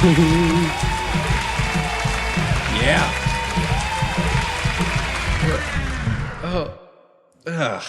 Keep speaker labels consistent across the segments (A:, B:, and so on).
A: Yeah. Oh. Ugh.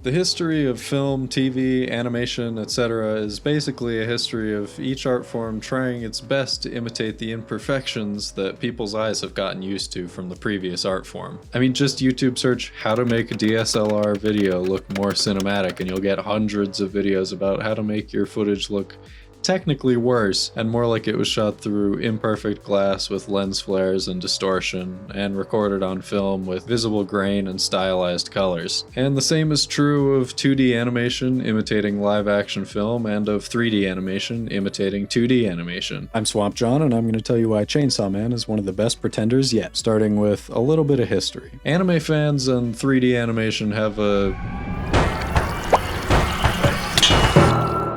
A: The history of film, TV, animation, etc. is basically a history of each art form trying its best to imitate the imperfections that people's eyes have gotten used to from the previous art form. I mean, just YouTube search how to make a DSLR video look more cinematic and you'll get hundreds of videos about how to make your footage look technically worse and more like it was shot through imperfect glass with lens flares and distortion and recorded on film with visible grain and stylized colors. And the same is true of 2D animation imitating live action film and of 3D animation imitating 2D animation. I'm Swamp John and I'm going to tell you why Chainsaw Man is one of the best pretenders yet, starting with a little bit of history. Anime fans and 3D animation have a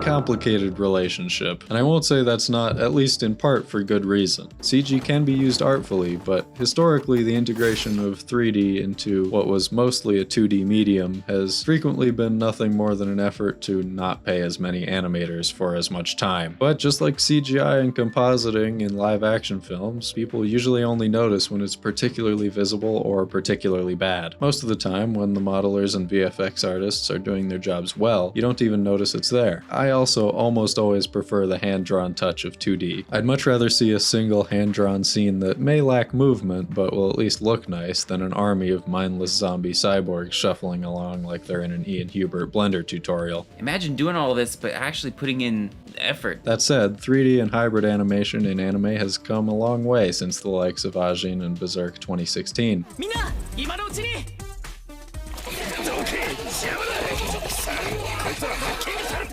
A: complicated relationship, and I won't say that's not, at least in part, for good reason. CG can be used artfully, but historically the integration of 3D into what was mostly a 2D medium has frequently been nothing more than an effort to not pay as many animators for as much time. But just like CGI and compositing in live action films, people usually only notice when it's particularly visible or particularly bad. Most of the time, when the modelers and VFX artists are doing their jobs well, you don't even notice it's there. I also almost always prefer the hand-drawn touch of 2D. I'd much rather see a single hand-drawn scene that may lack movement but will at least look nice than an army of mindless zombie cyborgs shuffling along like they're in an Ian Hubert Blender tutorial.
B: Imagine doing all this but actually putting in effort.
A: That said, 3D and hybrid animation in anime has come a long way since the likes of Ajin and Berserk 2016.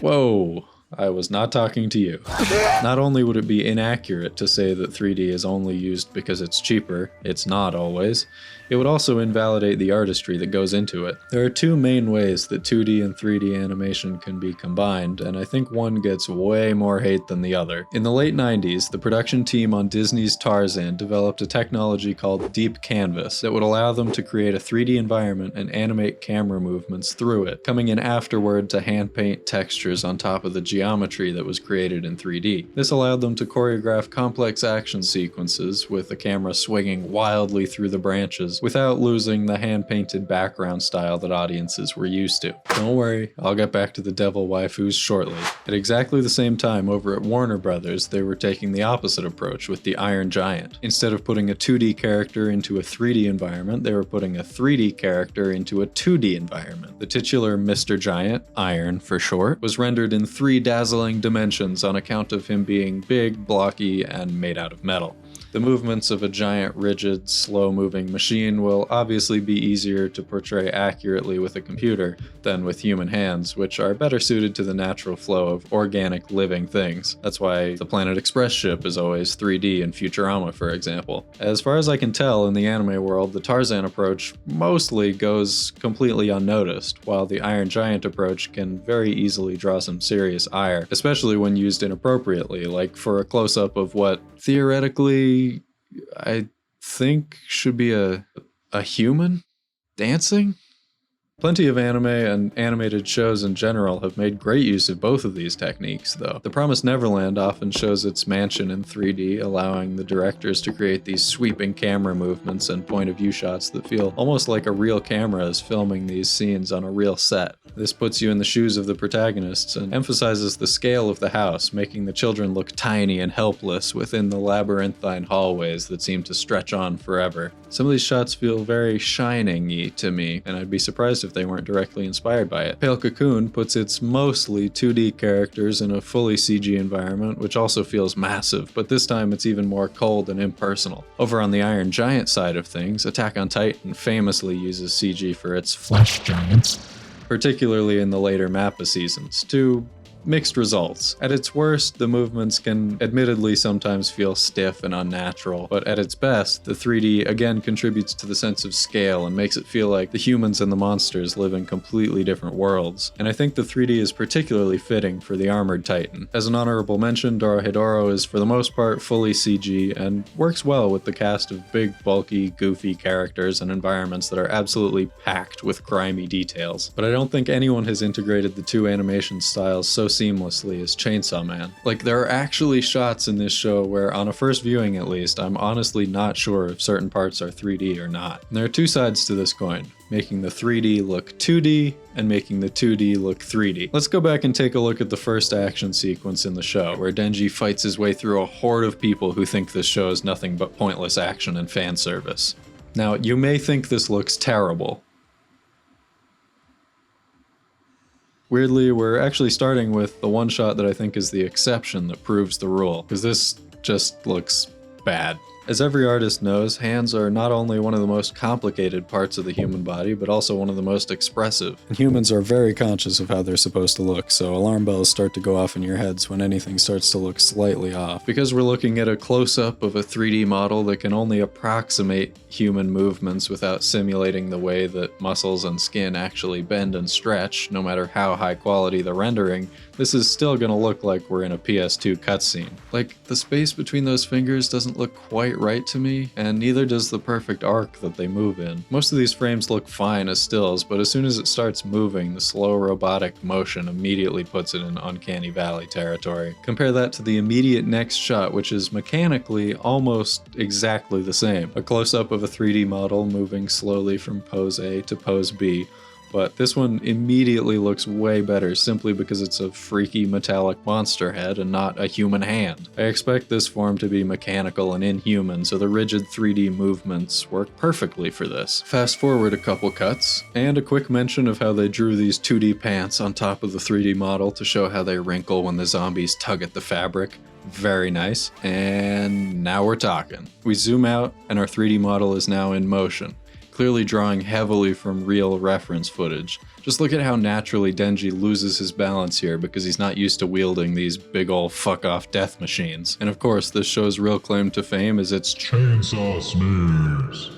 A: Whoa, I was not talking to you. Not only would it be inaccurate to say that 3D is only used because it's cheaper, it's not always, it would also invalidate the artistry that goes into it. There are two main ways that 2D and 3D animation can be combined, and I think one gets way more hate than the other. In the late 90s, the production team on Disney's Tarzan developed a technology called Deep Canvas that would allow them to create a 3D environment and animate camera movements through it, coming in afterward to hand paint textures on top of the geometry that was created in 3D. This allowed them to choreograph complex action sequences with the camera swinging wildly through the branches without losing the hand-painted background style that audiences were used to. Don't worry, I'll get back to the devil waifus shortly. At exactly the same time over at Warner Brothers, they were taking the opposite approach with the Iron Giant. Instead of putting a 2D character into a 3D environment, they were putting a 3D character into a 2D environment. The titular Mr. Giant, Iron for short, was rendered in 3 dazzling dimensions on account of him being big, blocky, and made out of metal. The movements of a giant, rigid, slow-moving machine will obviously be easier to portray accurately with a computer than with human hands, which are better suited to the natural flow of organic, living things. That's why the Planet Express ship is always 3D in Futurama, for example. As far as I can tell, in the anime world, the Tarzan approach mostly goes completely unnoticed, while the Iron Giant approach can very easily draw some serious ire, especially when used inappropriately, like for a close-up of what theoretically I think should be a human dancing? Plenty of anime and animated shows in general have made great use of both of these techniques, though. The Promised Neverland often shows its mansion in 3D, allowing the directors to create these sweeping camera movements and point-of-view shots that feel almost like a real camera is filming these scenes on a real set. This puts you in the shoes of the protagonists and emphasizes the scale of the house, making the children look tiny and helpless within the labyrinthine hallways that seem to stretch on forever. Some of these shots feel very Shining-y to me, and I'd be surprised if they weren't directly inspired by it. Pale Cocoon puts its mostly 2D characters in a fully CG environment, which also feels massive, but this time it's even more cold and impersonal. Over on the Iron Giant side of things, Attack on Titan famously uses CG for its flesh giants, particularly in the later Mappa seasons, to mixed results. At its worst, the movements can admittedly sometimes feel stiff and unnatural, but at its best, the 3D again contributes to the sense of scale and makes it feel like the humans and the monsters live in completely different worlds. And I think the 3D is particularly fitting for the Armored Titan. As an honorable mention, Dorohedoro is for the most part fully CG and works well with the cast of big, bulky, goofy characters and environments that are absolutely packed with grimy details. But I don't think anyone has integrated the two animation styles so seamlessly as Chainsaw Man. Like, there are actually shots in this show where, on a first viewing at least, I'm honestly not sure if certain parts are 3D or not. And there are two sides to this coin, making the 3D look 2D and making the 2D look 3D. Let's go back and take a look at the first action sequence in the show, where Denji fights his way through a horde of people who think this show is nothing but pointless action and fan service. Now, you may think this looks terrible. Weirdly, we're actually starting with the one shot that I think is the exception that proves the rule, because this just looks bad. As every artist knows, hands are not only one of the most complicated parts of the human body, but also one of the most expressive. And humans are very conscious of how they're supposed to look, so alarm bells start to go off in your heads when anything starts to look slightly off. Because we're looking at a close-up of a 3D model that can only approximate human movements without simulating the way that muscles and skin actually bend and stretch, no matter how high quality the rendering, this is still gonna look like we're in a PS2 cutscene. Like, the space between those fingers doesn't look quite right to me, and neither does the perfect arc that they move in. Most of these frames look fine as stills, but as soon as it starts moving, the slow robotic motion immediately puts it in uncanny valley territory. Compare that to the immediate next shot, which is mechanically almost exactly the same. A close-up of a 3D model moving slowly from pose A to pose B, but this one immediately looks way better simply because it's a freaky metallic monster head and not a human hand. I expect this form to be mechanical and inhuman, so the rigid 3D movements work perfectly for this. Fast forward a couple cuts, and a quick mention of how they drew these 2D pants on top of the 3D model to show how they wrinkle when the zombies tug at the fabric. Very nice. And now we're talking. We zoom out, and our 3D model is now in motion, clearly drawing heavily from real reference footage. Just look at how naturally Denji loses his balance here because he's not used to wielding these big ol' fuck-off death machines. And of course, this show's real claim to fame is its chainsaw smears.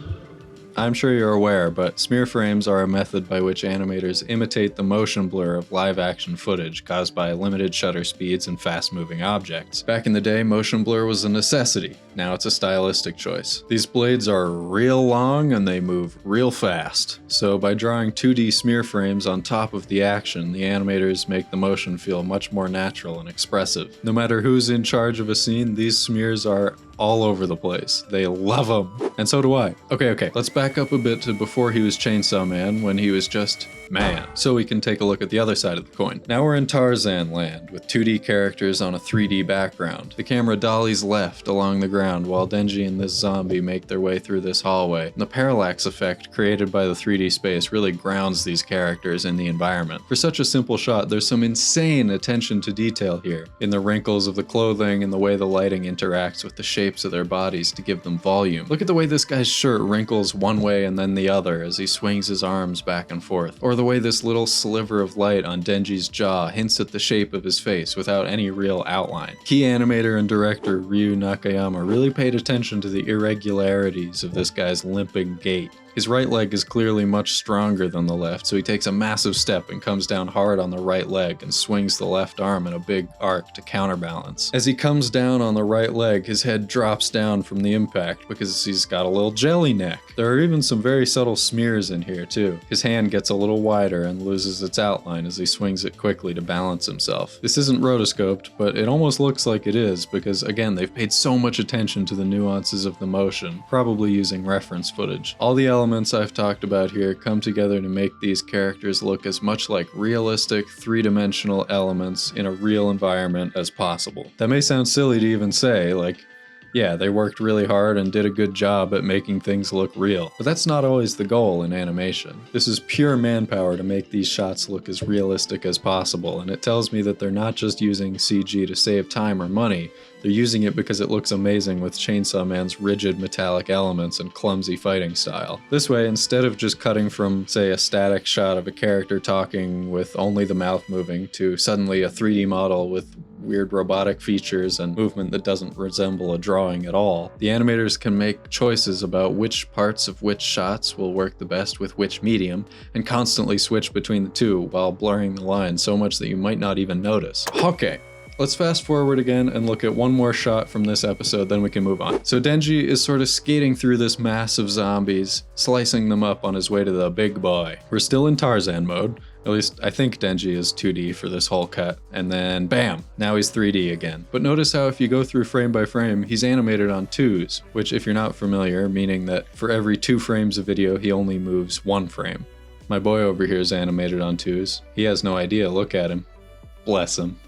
A: I'm sure you're aware, but smear frames are a method by which animators imitate the motion blur of live-action footage caused by limited shutter speeds and fast-moving objects. Back in the day, motion blur was a necessity. Now it's a stylistic choice. These blades are real long and they move real fast. So by drawing 2D smear frames on top of the action, the animators make the motion feel much more natural and expressive. No matter who's in charge of a scene, these smears are all over the place. They love them. And so do I. Okay, let's back up a bit to before he was Chainsaw Man, when he was just man, so we can take a look at the other side of the coin. Now we're in Tarzan land, with 2D characters on a 3D background. The camera dollies left along the ground while Denji and this zombie make their way through this hallway. And the parallax effect created by the 3D space really grounds these characters in the environment. For such a simple shot, there's some insane attention to detail here, in the wrinkles of the clothing and the way the lighting interacts with the shapes of their bodies to give them volume. Look at the way this guy's shirt wrinkles one way and then the other as he swings his arms back and forth, or the way this little sliver of light on Denji's jaw hints at the shape of his face without any real outline. Key animator and director Ryu Nakayama really paid attention to the irregularities of this guy's limping gait. His right leg is clearly much stronger than the left, so he takes a massive step and comes down hard on the right leg and swings the left arm in a big arc to counterbalance. As he comes down on the right leg, his head drops down from the impact because he's got a little jelly neck. There are even some very subtle smears in here too. His hand gets a little wider and loses its outline as he swings it quickly to balance himself. This isn't rotoscoped, but it almost looks like it is because, again, they've paid so much attention to the nuances of the motion, probably using reference footage. All the elements I've talked about here come together to make these characters look as much like realistic, three-dimensional elements in a real environment as possible. That may sound silly to even say, like, yeah, they worked really hard and did a good job at making things look real. But that's not always the goal in animation. This is pure manpower to make these shots look as realistic as possible, and it tells me that they're not just using CG to save time or money, they're using it because it looks amazing with Chainsaw Man's rigid metallic elements and clumsy fighting style. This way, instead of just cutting from, say, a static shot of a character talking with only the mouth moving to suddenly a 3D model with weird robotic features and movement that doesn't resemble a drawing at all, the animators can make choices about which parts of which shots will work the best with which medium, and constantly switch between the two while blurring the lines so much that you might not even notice. Okay. Let's fast forward again and look at one more shot from this episode, then we can move on. So Denji is sort of skating through this mass of zombies, slicing them up on his way to the big boy. We're still in Tarzan mode, At least I think Denji is 2D for this whole cut, and then bam, now he's 3D again. But notice how if you go through frame by frame, he's animated on 2s, which if you're not familiar, meaning that for every 2 frames of video, he only moves 1 frame. My boy over here is animated on 2s. He has no idea, look at him. Bless him.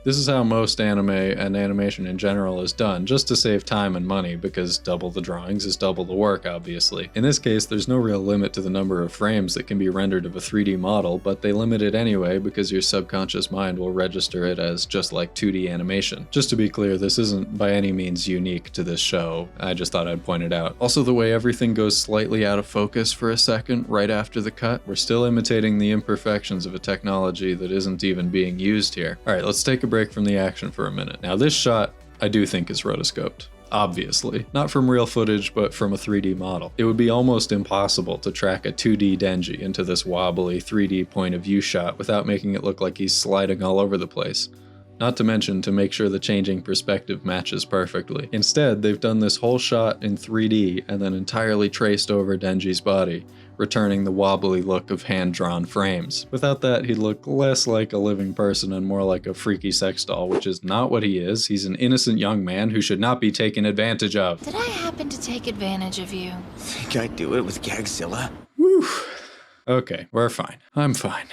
A: This is how most anime and animation in general is done, just to save time and money, because double the drawings is double the work, obviously. In this case, there's no real limit to the number of frames that can be rendered of a 3D model, but they limit it anyway because your subconscious mind will register it as just like 2D animation. Just to be clear, this isn't by any means unique to this show, I just thought I'd point it out. Also, the way everything goes slightly out of focus for a second right after the cut, we're still imitating the imperfections of a technology that isn't even being used here. Alright, let's take a break from the action for a minute. Now this shot, I do think is rotoscoped. Obviously. Not from real footage, but from a 3D model. It would be almost impossible to track a 2D Denji into this wobbly 3D point of view shot without making it look like he's sliding all over the place. Not to mention to make sure the changing perspective matches perfectly. Instead, they've done this whole shot in 3D and then entirely traced over Denji's body, returning the wobbly look of hand-drawn frames. Without that, he'd look less like a living person and more like a freaky sex doll, which is not what he is. He's an innocent young man who should not be taken advantage of.
C: Did I happen to take advantage of you?
D: Think I'd do it with Gagzilla?
A: Whew. Okay, we're fine. I'm fine.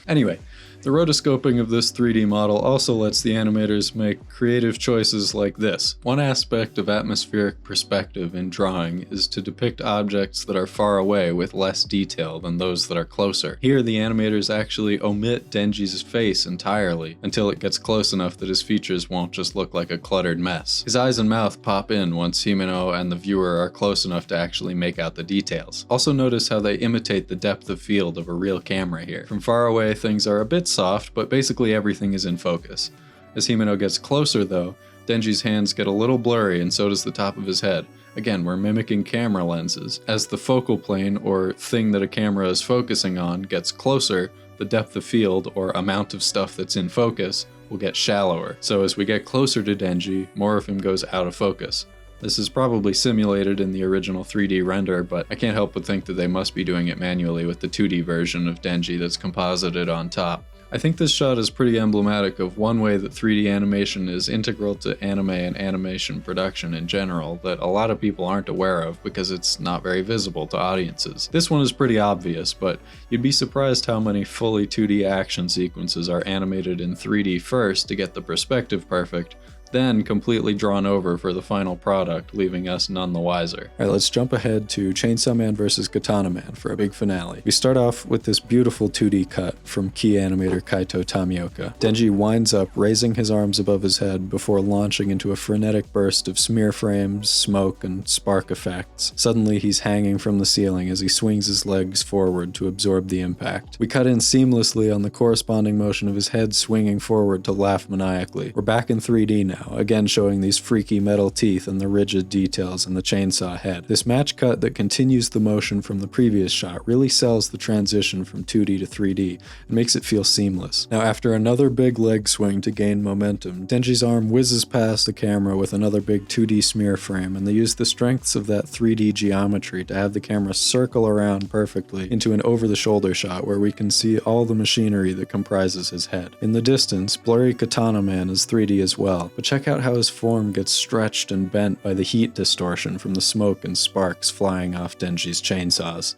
A: Anyway, the rotoscoping of this 3D model also lets the animators make creative choices like this. One aspect of atmospheric perspective in drawing is to depict objects that are far away with less detail than those that are closer. Here, the animators actually omit Denji's face entirely until it gets close enough that his features won't just look like a cluttered mess. His eyes and mouth pop in once Himeno and the viewer are close enough to actually make out the details. Also notice how they imitate the depth of field of a real camera here. From far away, things are a bit soft, but basically everything is in focus. As Himeno gets closer though, Denji's hands get a little blurry and so does the top of his head. Again, we're mimicking camera lenses. As the focal plane, or thing that a camera is focusing on, gets closer, the depth of field, or amount of stuff that's in focus, will get shallower. So as we get closer to Denji, more of him goes out of focus. This is probably simulated in the original 3D render, but I can't help but think that they must be doing it manually with the 2D version of Denji that's composited on top. I think this shot is pretty emblematic of one way that 3D animation is integral to anime and animation production in general that a lot of people aren't aware of because it's not very visible to audiences. This one is pretty obvious, but you'd be surprised how many fully 2D action sequences are animated in 3D first to get the perspective perfect, then completely drawn over for the final product, leaving us none the wiser. Alright, let's jump ahead to Chainsaw Man vs. Katana Man for a big finale. We start off with this beautiful 2D cut from key animator Kaito Tamioka. Denji winds up, raising his arms above his head before launching into a frenetic burst of smear frames, smoke, and spark effects. Suddenly, he's hanging from the ceiling as he swings his legs forward to absorb the impact. We cut in seamlessly on the corresponding motion of his head swinging forward to laugh maniacally. We're back in 3D now, again showing these freaky metal teeth and the rigid details in the chainsaw head. This match cut that continues the motion from the previous shot really sells the transition from 2D to 3D and makes it feel seamless. Now after another big leg swing to gain momentum, Denji's arm whizzes past the camera with another big 2D smear frame, and they use the strengths of that 3D geometry to have the camera circle around perfectly into an over-the-shoulder shot where we can see all the machinery that comprises his head. In the distance, blurry Katana Man is 3D as well, but check out how his form gets stretched and bent by the heat distortion from the smoke and sparks flying off Denji's chainsaws.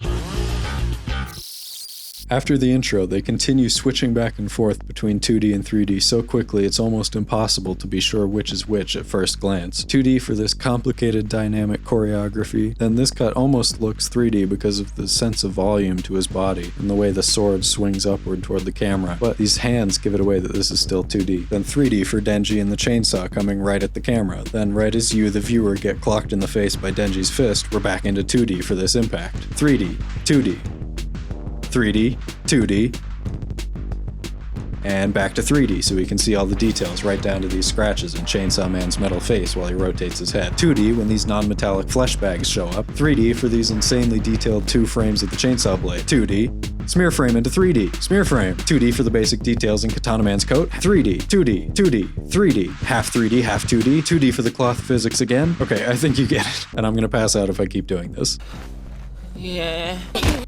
A: After the intro, they continue switching back and forth between 2D and 3D so quickly it's almost impossible to be sure which is which at first glance. 2D for this complicated dynamic choreography, then this cut almost looks 3D because of the sense of volume to his body and the way the sword swings upward toward the camera, but these hands give it away that this is still 2D. Then 3D for Denji and the chainsaw coming right at the camera. Then right as you, the viewer, get clocked in the face by Denji's fist, we're back into 2D for this impact. 3D, 2D. 3D, 2D, and back to 3D so we can see all the details right down to these scratches in Chainsaw Man's metal face while he rotates his head. 2D when these non-metallic flesh bags show up. 3D for these insanely detailed 2 frames of the chainsaw blade. 2D, smear frame into 3D, smear frame. 2D for the basic details in Katana Man's coat. 3D, 2D, 2D, 3D, half 3D, half 2D, 2D for the cloth physics again. Okay, I think you get it, and I'm gonna pass out if I keep doing this.
B: Yeah.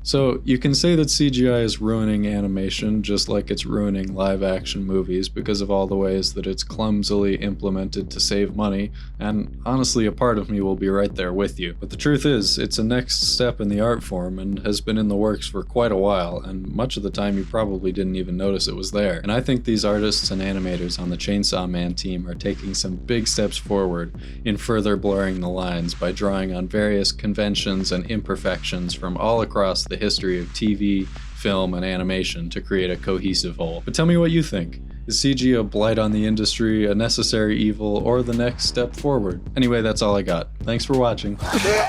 A: So, you can say that CGI is ruining animation just like it's ruining live-action movies because of all the ways that it's clumsily implemented to save money, and honestly, a part of me will be right there with you. But the truth is, it's a next step in the art form and has been in the works for quite a while, and much of the time you probably didn't even notice it was there. And I think these artists and animators on the Chainsaw Man team are taking some big steps forward in further blurring the lines by drawing on various conventions and imperfections from all across the history of TV, film, and animation to create a cohesive whole. But tell me what you think. Is CG a blight on the industry, a necessary evil, or the next step forward? Anyway, that's all I got. Thanks for watching.